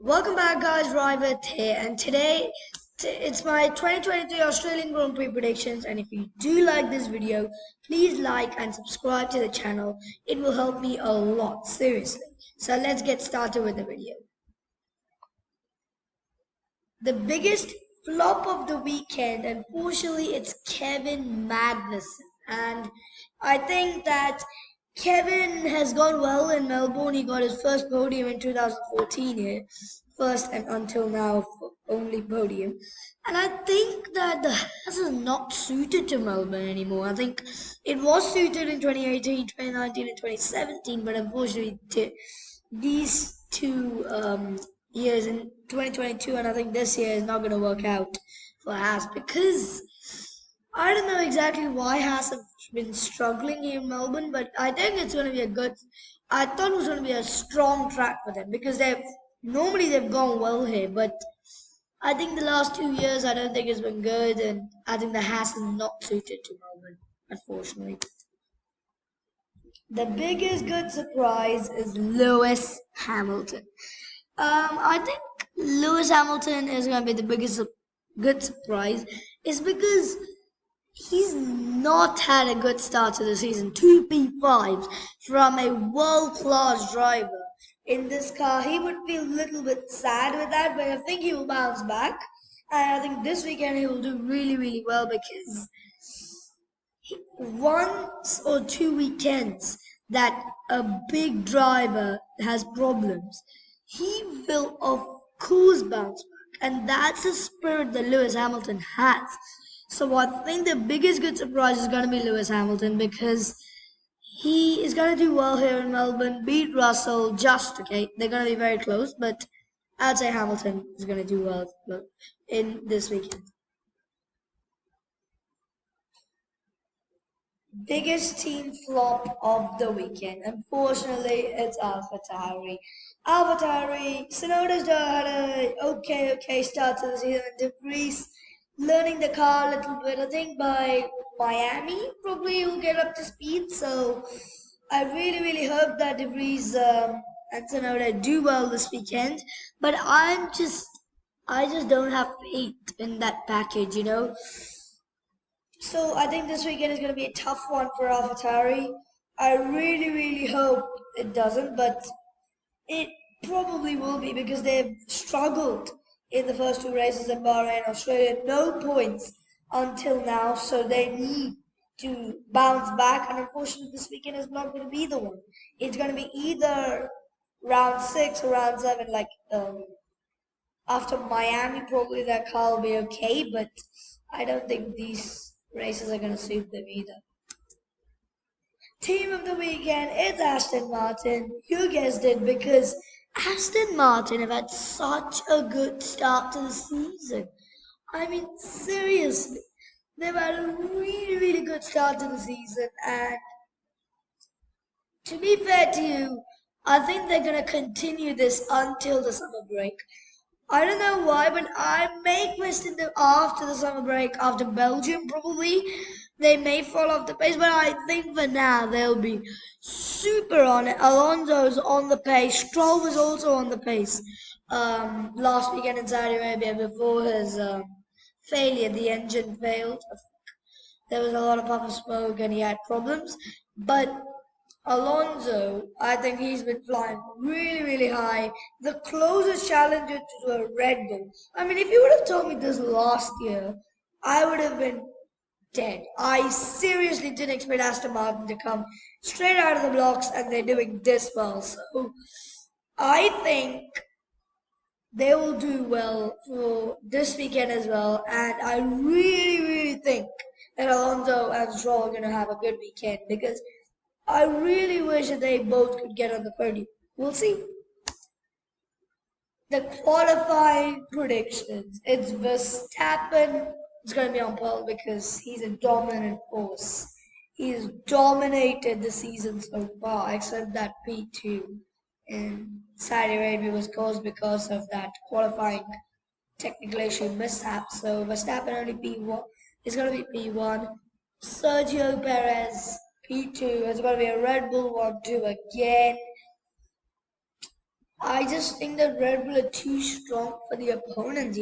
Welcome back guys, Riveth here, and today it's my 2023 Australian Grand Prix predictions, and if you do like this video, please like and subscribe to the channel. It will help me a lot, seriously. So let's get started with the video. The biggest flop of the weekend, unfortunately, it's Kevin Magnussen, and I think that Kevin has gone well in Melbourne. He got his first podium in 2014 here, first and until now only podium. And I think that the Haas is not suited to Melbourne anymore. I think it was suited in 2018, 2019, and 2017, but unfortunately these two years in 2022 and I think this year is not going to work out for Haas because I don't know exactly why Haas have been struggling here in Melbourne, but I think it's going to be I thought it was going to be a strong track for them because they've gone well here, but I think the last 2 years I don't think it's been good, and I think the Haas is not suited to Melbourne, unfortunately. The biggest good surprise is Lewis Hamilton. I think Lewis Hamilton is going to be the biggest good surprise. Is because he's not had a good start to the season. Two P5s from a world-class driver in this car. He would feel a little bit sad with that, but I think he will bounce back. And I think this weekend he will do really, really well because once or two weekends that a big driver has problems, he will of course bounce back. And that's the spirit that Lewis Hamilton has. So I think the biggest good surprise is going to be Lewis Hamilton because he is going to do well here in Melbourne, beat Russell just, okay, they're going to be very close, but I'd say Hamilton is going to do well in this weekend. Biggest team flop of the weekend. Unfortunately, it's AlphaTauri. AlphaTauri, Tsunoda's had a okay start to the season. De Vries learning the car a little bit. I think by Miami, probably he'll get up to speed. So I really hope that De Vries and Tsunoda do well this weekend. But I just don't have faith in that package, you know. So I think this weekend is going to be a tough one for AlphaTauri. I really hope it doesn't, but it probably will be because they've struggled in the first two races in Bahrain and Australia. No points until now, so they need to bounce back. And unfortunately, this weekend is not going to be the one. It's going to be either round 6 or round 7, like after Miami, probably that car will be okay, but I don't think these races are going to suit them either. Team of the weekend is Aston Martin. You guessed it, because Aston Martin have had such a good start to the season. I mean, seriously, they've had a really good start to the season, and to be fair to you, I think they're going to continue this until the summer break. I don't know why, but I may question them after the summer break, after Belgium probably. They may fall off the pace, but I think for now they'll be super on it. Alonso's on the pace. Stroll was also on the pace last weekend in Saudi Arabia before his failure. The engine failed. There was a lot of puff of smoke and he had problems. But Alonso, I think he's been flying really high. The closest challenger to a Red Bull. I mean, if you would have told me this last year, I would have been dead. I seriously didn't expect Aston Martin to come straight out of the blocks and they're doing this well. So I think they will do well for this weekend as well. And I really think that Alonso and Stroll are going to have a good weekend because I really wish that they both could get on the podium. We'll see. The qualifying predictions. It's Verstappen. It's going to be on pole because he's a dominant force. He's dominated the season so far, except that P2 in Saudi Arabia was caused because of that qualifying technical issue mishap. So Verstappen only P1 is going to be P1. Sergio Perez P2 is going to be a Red Bull 1-2 again. I just think that Red Bull are too strong for the opponents.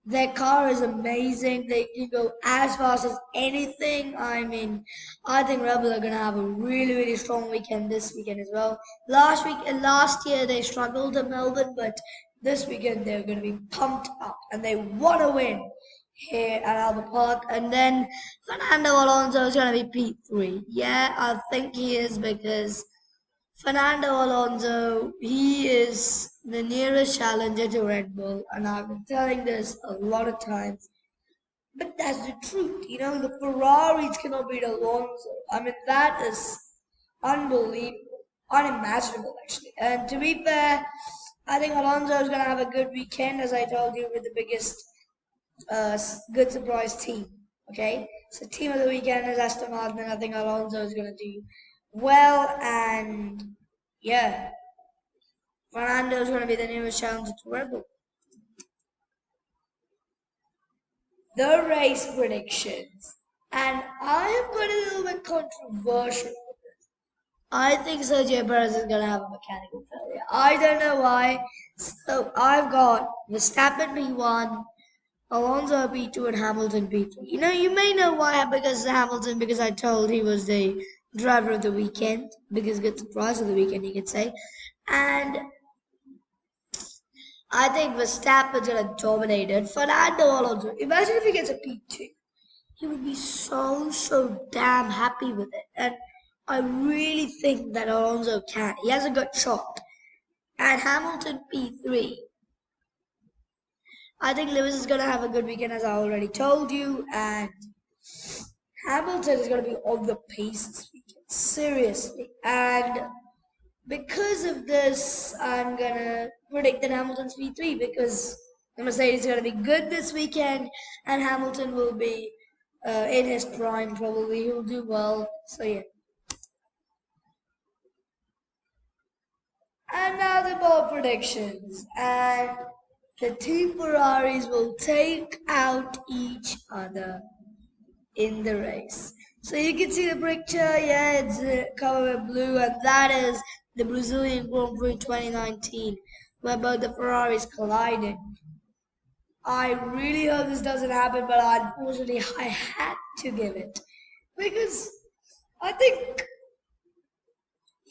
Their car is amazing. They can go as fast as anything. I mean, I think Red Bull are gonna have a really, really strong weekend this weekend as well. Last year they struggled at Melbourne, but this weekend they're gonna be pumped up and they want to win here at Albert Park. And then Fernando Alonso is gonna be P3. Yeah, I think he is because Fernando Alonso, he is the nearest challenger to Red Bull, and I've been telling this a lot of times. But that's the truth. The Ferraris cannot beat Alonso. I mean, that is unbelievable, unimaginable, actually. And to be fair, I think Alonso is going to have a good weekend, as I told you, with the biggest good surprise team. Okay? So, team of the weekend is Aston Martin. I think Alonso is going to do well, and yeah, Fernando is going to be the nearest challenger to Red Bull. The race predictions. And I have got a little bit controversial with this. I think Sergio Perez is going to have a mechanical failure. I don't know why. So I've got Verstappen P1, Alonso P2, and Hamilton P3. You may know why, because Hamilton, because I told he was the driver of the weekend, because good surprise of the weekend, you could say. And I think Verstappen's gonna dominate it. Fernando Alonso, imagine if he gets a P2. He would be so damn happy with it. And I really think that Alonso can. He has a good shot. And Hamilton P3. I think Lewis is gonna have a good weekend, as I already told you. And Hamilton is gonna be on the pace this weekend. Seriously. And because of this, I'm gonna predict that Hamilton's P3 because the Mercedes is gonna be good this weekend, and Hamilton will be in his prime. Probably he'll do well. So yeah. And now the ball predictions, and the two Ferraris will take out each other in the race. So you can see the picture, yeah, it's covered with blue, and that is the Brazilian Grand Prix 2019, where both the Ferraris collided. I really hope this doesn't happen, but unfortunately I had to give it. Because I think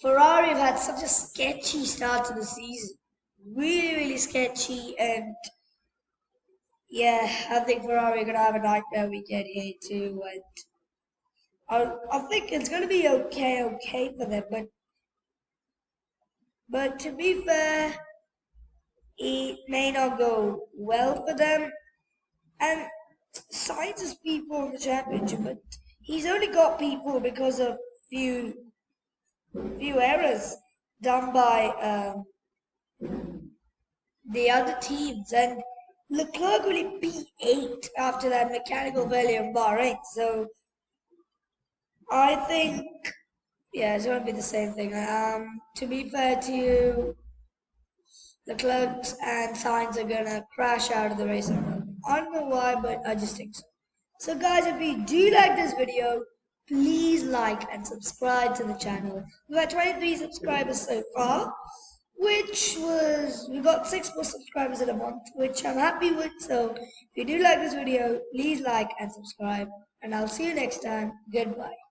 Ferrari have had such a sketchy start to the season. Really, really sketchy, and yeah, I think Ferrari are going to have a nightmare weekend here too, and I think it's going to be okay for them, but to be fair, it may not go well for them. And Sainz is P4 in the championship, but he's only got P4 because of few errors done by the other teams, and Leclerc will be P8 after that mechanical failure in Bahrain. So I think, yeah, it's going to be the same thing. To be fair to you, Leclerc and Sainz are going to crash out of the race. I don't know why, but I just think so. So guys, if you do like this video, please like and subscribe to the channel. We've got 23 subscribers so far, we got 6 more subscribers in a month, which I'm happy with. So if you do like this video, please like and subscribe, and I'll see you next time. Goodbye.